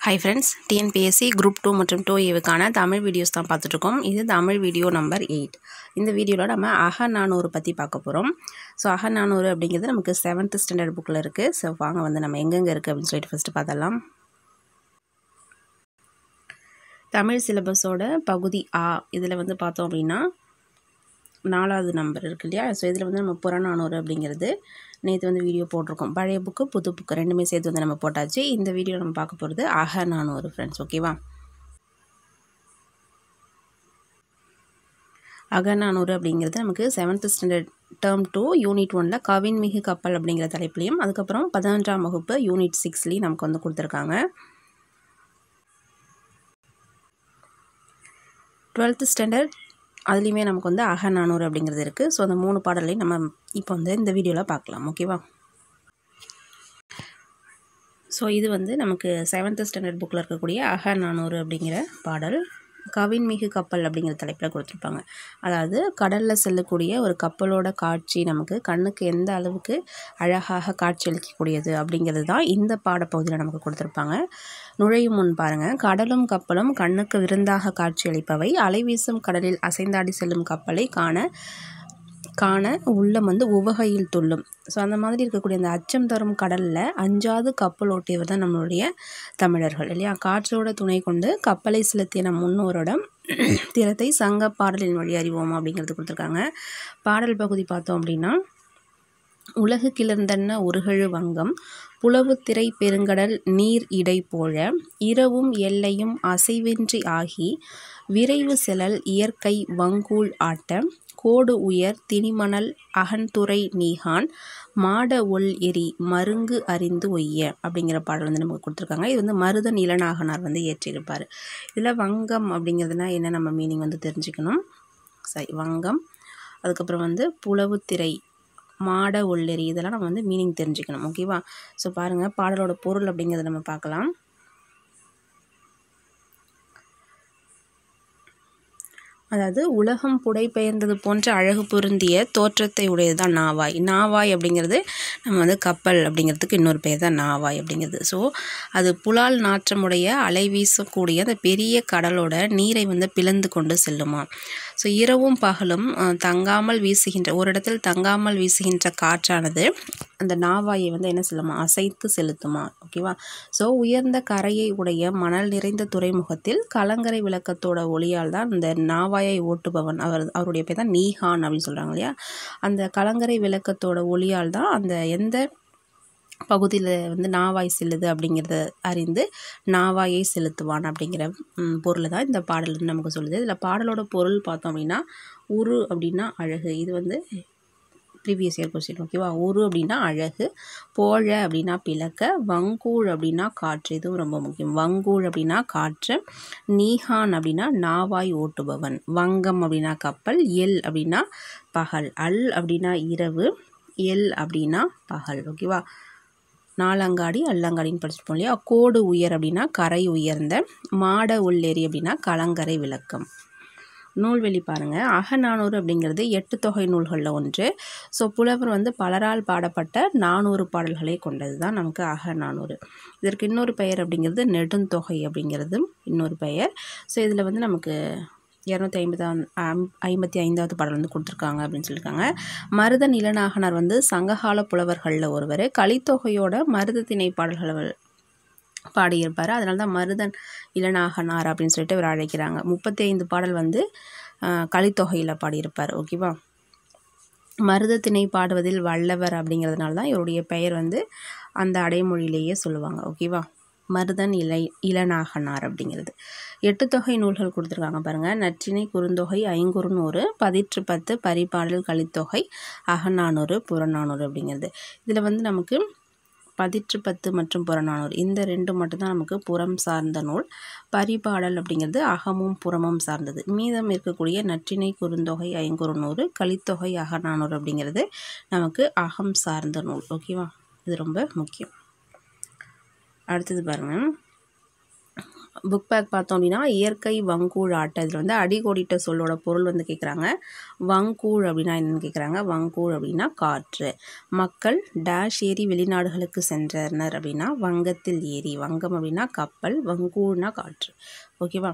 Hi friends, TNPSC Group 2 மற்றும் 2A Tamil videos தான் பார்த்துட்ருக்கோம். இது தமிழ் வீடியோ நம்பர் 8. இந்த வீடியோவில் நம்ம அகநானூறு பற்றி பார்க்க போகிறோம். ஸோ அகநானூறு அப்படிங்கிறது நமக்கு 7th ஸ்டாண்டர்ட் புக்கில் இருக்குது. ஸோ வாங்க வந்து நம்ம எங்கெங்கே இருக்குது அப்படின்னு சொல்லிட்டு ஃபஸ்ட்டு பார்த்தலாம். தமிழ் சிலபஸோட பகுதி ஆ இதில் வந்து பார்த்தோம் அப்படின்னா 4வது நம்பர் இருக்கு இல்லையா. ஸோ இதில் வந்து நம்ம புறநானூறு அப்படிங்கிறது நேற்று வந்து வீடியோ போட்டிருக்கோம். பழைய புக்கு புது புக்கு ரெண்டுமே சேர்த்து வந்து நம்ம போட்டாச்சு. இந்த வீடியோ நம்ம பார்க்க போகிறது அகநானூறு ஃப்ரெண்ட்ஸ், ஓகேவா. அகநானூறு அப்படிங்கிறது நமக்கு 7th ஸ்டாண்டர்ட் டேர்ம் 2 யூனிட் 1ல் கவின்மிகு கப்பல் அப்படிங்கிற தலைப்புலையும், அதுக்கப்புறம் 11ஆம் வகுப்பு யூனிட் 6லையும் நமக்கு வந்து கொடுத்துருக்காங்க. 12th ஸ்டாண்டர்ட் அதுலேயுமே நமக்கு வந்து அகநானூறு அப்படிங்கிறது இருக்குது. ஸோ அந்த 3 பாடலையும் நம்ம இப்போ வந்து இந்த வீடியோவில் பார்க்கலாம், ஓகேவா. ஸோ இது வந்து நமக்கு 7th ஸ்டாண்டர்ட் புக்கில் இருக்கக்கூடிய அகநானூறு அப்படிங்கிற பாடல். கவின்மிகு கப்பல் அப்படிங்கிற தலைப்பில் கொடுத்துருப்பாங்க. அதாவது கடலில் செல்லக்கூடிய ஒரு கப்பலோட காட்சி நமக்கு கண்ணுக்கு எந்த அளவுக்கு அழகாக காட்சி அளிக்கக்கூடியது அப்படிங்கிறது தான் இந்த பாடப்பகுதியில் நமக்கு கொடுத்துருப்பாங்க. நுழையும் முன் பாருங்கள். கடலும் கப்பலும் கண்ணுக்கு விருந்தாக காட்சி அளிப்பவை. அலைவீசும் கடலில் அசைந்தாடி செல்லும் கப்பலை காண உள்ளம் வந்து உவகையில் துள்ளும். ஸோ அந்த மாதிரி இருக்கக்கூடிய அந்த அச்சம் தரும் கடலில் அஞ்சாவது கப்பல் ஓட்டியவர் தான் நம்மளுடைய தமிழர்கள் இல்லையா. காற்றோட துணை கொண்டு கப்பலை செலுத்திய நம் முன்னோரோட திறத்தை சங்க பாடலின் வழி அறிவோம் அப்படிங்கிறது கொடுத்துருக்காங்க. பாடல் பகுதி பார்த்தோம் அப்படின்னா, உலகு கிளர்ந்தன்ன ஒருகழு வங்கம் புலவு திரை பெருங்கடல் நீர் இடை போழ இரவும் எல்லையும் அசைவின்றி ஆகி விரைவு செலல் இயற்கை வங்கூழ் ஆட்ட கோடு உயர் திணிமணல் அகன்துறை நீகான் மாட ஒல் எரி மருங்கு அறிந்து ஒய்ய அப்படிங்கிற பாடல் வந்து நமக்கு கொடுத்துருக்காங்க. இது வந்து மருதன் இளநாகனார் வந்து ஏற்றிருப்பார். இதில் வங்கம் அப்படிங்கிறதுனா என்ன நம்ம மீனிங் வந்து தெரிஞ்சுக்கணும். வங்கம், அதுக்கப்புறம் வந்து புலவுத்திரை, மாட ஒல்லெரி, இதெல்லாம் நம்ம வந்து மீனிங் தெரிஞ்சுக்கணும், ஓகேவா. ஸோ பாருங்கள், பாடலோட பொருள் அப்படிங்கிறத நம்ம பார்க்கலாம். அதாவது உலகம் புடைபெயர்ந்தது போன்ற அழகு பொருந்திய தோற்றத்தை உடையது தான் நாவாய். நாவாய் அப்படிங்கிறது நம்ம வந்து கப்பல் அப்படிங்கிறதுக்கு இன்னொரு பேர் தான் நாவாய் அப்படிங்கிறது. ஸோ அது புலால் நாற்றமுடைய அலை வீசக்கூடிய அந்த பெரிய கடலோட நீரை வந்து பிளந்து கொண்டு செல்லுமா. ஸோ இரவும் பகலும் தங்காமல் வீசுகின்ற ஒரு இடத்தில் தங்காமல் வீசுகின்ற காற்றானது அந்த நாவாயை வந்து என்ன செல்லுமா, அசைத்து செலுத்துமா, ஓகேவா. ஸோ உயர்ந்த கரையை உடைய மணல் நிறைந்த துறைமுகத்தில் கலங்கரை விளக்கத்தோட ஒளியால் தான் இந்த நாவாயை ஓட்டுபவன் அவருடைய பேர் தான் நீகான் அப்படின்னு சொல்கிறாங்க இல்லையா. அந்த கலங்கரை விளக்கத்தோட ஒளியால் தான் அந்த எந்த பகுதியில் வந்து நாவாய் செல்லுது அப்படிங்கிறத அறிந்து நாவாயை செலுத்துவான் அப்படிங்கிற பொருளை தான் இந்த பாடல் நமக்கு சொல்லுது. இதில் பாடலோட பொருள் பார்த்தோம் அப்படின்னா, உரு அப்படின்னா அழகு. இது வந்து ப்ரீவியஸ் இயர் கொஸ்டின், ஓகேவா. உரு அப்படின்னா அழகு, போழ அப்படின்னா பிளக்க, வங்கூழ் அப்படின்னா காற்று, இதுவும் ரொம்ப முக்கியம். வங்கூழ் அப்படின்னா காற்று, நீகான் அப்படின்னா நாவாய் ஓட்டுபவன், வங்கம் அப்படின்னா கப்பல், எல் அப்படின்னா பகல், அல் அப்படின்னா இரவு, எல் அப்படின்னா பகல், ஓகேவா. நாலங்காடி அல்லங்காடின்னு படிச்சுப்போம் இல்லையா. கோடு உயர் அப்படின்னா கரை உயர்ந்த, மாட உள்ளேரி அப்படின்னா கலங்கரை விளக்கம். நூல்வெளி பாருங்கள். அகநானூறு அப்படிங்கிறது 8 தொகை நூல்களில் ஒன்று. ஸோ புலவர் வந்து பலரால் பாடப்பட்ட 400 பாடல்களை கொண்டது தான் நமக்கு அகநானூறு. இதற்கு இன்னொரு பெயர் அப்படிங்கிறது நெடுந்தொகை அப்படிங்கிறது இன்னொரு பெயர். ஸோ இதில் வந்து நமக்கு 255வது பாடல் வந்து கொடுத்துருக்காங்க அப்படின்னு சொல்லியிருக்காங்க. மருதன் இளநாகனார் வந்து சங்ககால புலவர்களில் ஒருவர். கலித்தொகையோட மருதத்திணை பாடல்கள் பாடியிருப்பார். அதனால தான் மருதன் இளநாகனார் அப்படின்னு சொல்லிட்டு இவர் அழைக்கிறாங்க. 35 பாடல் வந்து கலித்தொகையில் பாடியிருப்பார், ஓகேவா. மருதத்திணை பாடுவதில் வல்லவர் அப்படிங்கிறதுனால தான் இவருடைய பெயர் வந்து அந்த அடைமொழியிலேயே சொல்லுவாங்க, ஓகேவா. மருதன் இளநாகனார் அப்படிங்கிறது. 8 தொகை நூல்கள் கொடுத்துருக்காங்க பாருங்கள். நற்றிணை, குறுந்தொகை, ஐங்குறுநூறு, 10 பரிபாடல், கலித்தொகை, அகநானூறு, புறநானூறு அப்படிங்கிறது. இதில் வந்து நமக்கு 10 மற்றும் புறநானூறு இந்த 2 மட்டும்தான் நமக்கு புறம் சார்ந்த நூல். பரிபாடல் அப்படிங்கிறது அகமும் புறமும் சார்ந்தது. மீதம் இருக்கக்கூடிய நற்றிணை, குறுந்தொகை, ஐங்குறுநூறு, கலித்தொகை, அகநானூறு அப்படிங்கிறது நமக்கு அகம் சார்ந்த நூல், ஓகேவா. இது ரொம்ப முக்கியம். அடுத்தது பாருங்கள். புக் பேக் பார்த்தோம் அப்படின்னா இயற்கை வங்கூழ் ஆட்ட. இதில் வந்து அடிக்கோடிட்ட சொல்லோட பொருள் வந்து கேட்குறாங்க. வங்கூழ் அப்படின்னா என்னென்னு கேட்குறாங்க. வங்கூழ் அப்படின்னா காற்று. மக்கள் டேஷ் ஏரி வெளிநாடுகளுக்கு சென்றனர் அப்படின்னா வங்கத்தில் ஏரி. வங்கம் அப்படின்னா கப்பல், வங்கூழ்னா காற்று. ஓகேவா.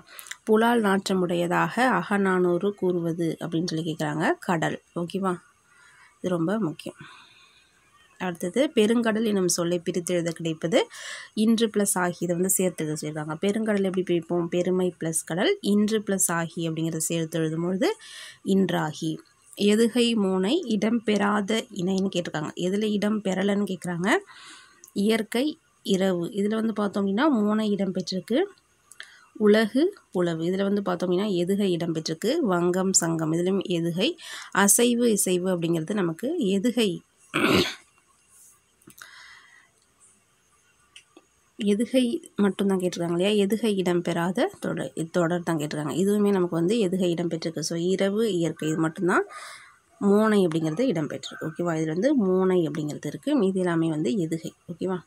புலால் நாற்றமுடையதாக அகநானூறு கூறுவது அப்படின்னு சொல்லி கேட்குறாங்க. கடல். ஓகேவா. இது ரொம்ப முக்கியம். அடுத்தது பெருங்கடல் என்னும் சொல்லை பிரித்து எழுத கிடைப்பது இன்று ப்ளஸ் ஆகி. இதை வந்து சேர்த்து எழுத சொல்லியிருக்காங்க. பெருங்கடல் எப்படி பிரிப்போம். பெருமை ப்ளஸ் கடல், இன்று ப்ளஸ் ஆகி அப்படிங்கிறத சேர்த்து எழுதும்பொழுது இன்றாகி. எதுகை மூனை இடம்பெறாத இணைன்னு கேட்டிருக்காங்க. எதில் இடம் பெறலைன்னு கேட்குறாங்க. இயற்கை இரவு. இதில் வந்து பார்த்தோம் அப்படின்னா மூனை இடம் பெற்றிருக்கு. உலகு உழவு. இதில் வந்து பார்த்தோம் அப்படின்னா எதுகை இடம் பெற்றிருக்கு. வங்கம் சங்கம். இதுலேயும் எதுகை. அசைவு இசைவு அப்படிங்கிறது நமக்கு எதுகை எதுகை மட்டும்தான் கேட்டிருக்காங்க இல்லையா. எதுகை இடம்பெறாத தொடர் தான் கேட்டிருக்காங்க. இதுவுமே நமக்கு வந்து எதுகை இடம்பெற்றிருக்கு. ஸோ இரவு இயற்கை இது மட்டும்தான் மூனை அப்படிங்கிறது இடம்பெற்றிருக்கு. ஓகேவா. இதில் வந்து மூனை அப்படிங்கிறது இருக்குது. மீதி எல்லாமே வந்து எதுகை. ஓகேவா.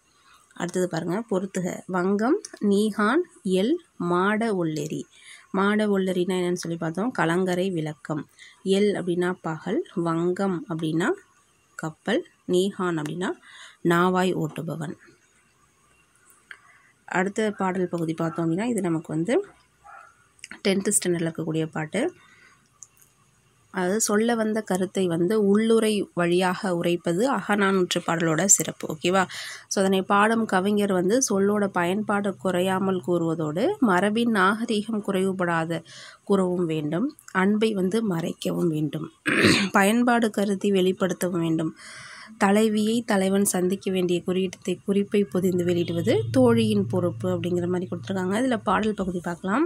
அடுத்தது பாருங்கள். பொறுத்துக. வங்கம் நீகான் எல் மாட ஒல்லெரி. மாட ஒல்லெரினா என்னென்னு சொல்லி பார்த்தோம். கலங்கரை விளக்கம். எல் அப்படின்னா பகல், வங்கம் அப்படின்னா கப்பல், நீகான் அப்படின்னா நாவாய் ஓட்டுபவன். அடுத்த பாடல் பகுதி பார்த்தோம் அப்படின்னா இது நமக்கு வந்து 10th ஸ்டாண்டர்டில் இருக்கக்கூடிய பாட்டு. அதாவது சொல்ல வந்த கருத்தை வந்து உள்ளுரை வழியாக உரைப்பது அகநானூற்று பாடலோட சிறப்பு. ஓகேவா. ஸோ அதனை பாடும் கவிஞர் வந்து சொல்லோட பயன்பாடு குறையாமல் கூறுவதோடு மரபின் நாகரீகம் குறைவுபடாத கூறவும் வேண்டும். அன்பை வந்து மறைக்கவும் வேண்டும். பயன்பாடு கருத்தை வெளிப்படுத்தவும் வேண்டும். தலைவியை தலைவன் சந்திக்க வேண்டிய குறிப்பை பொதிந்து வெளியிடுவது தோழியின் பொறுப்பு அப்படிங்கிற மாதிரி கொடுத்துருக்காங்க. இதில் பாடல் பகுதி பார்க்கலாம்.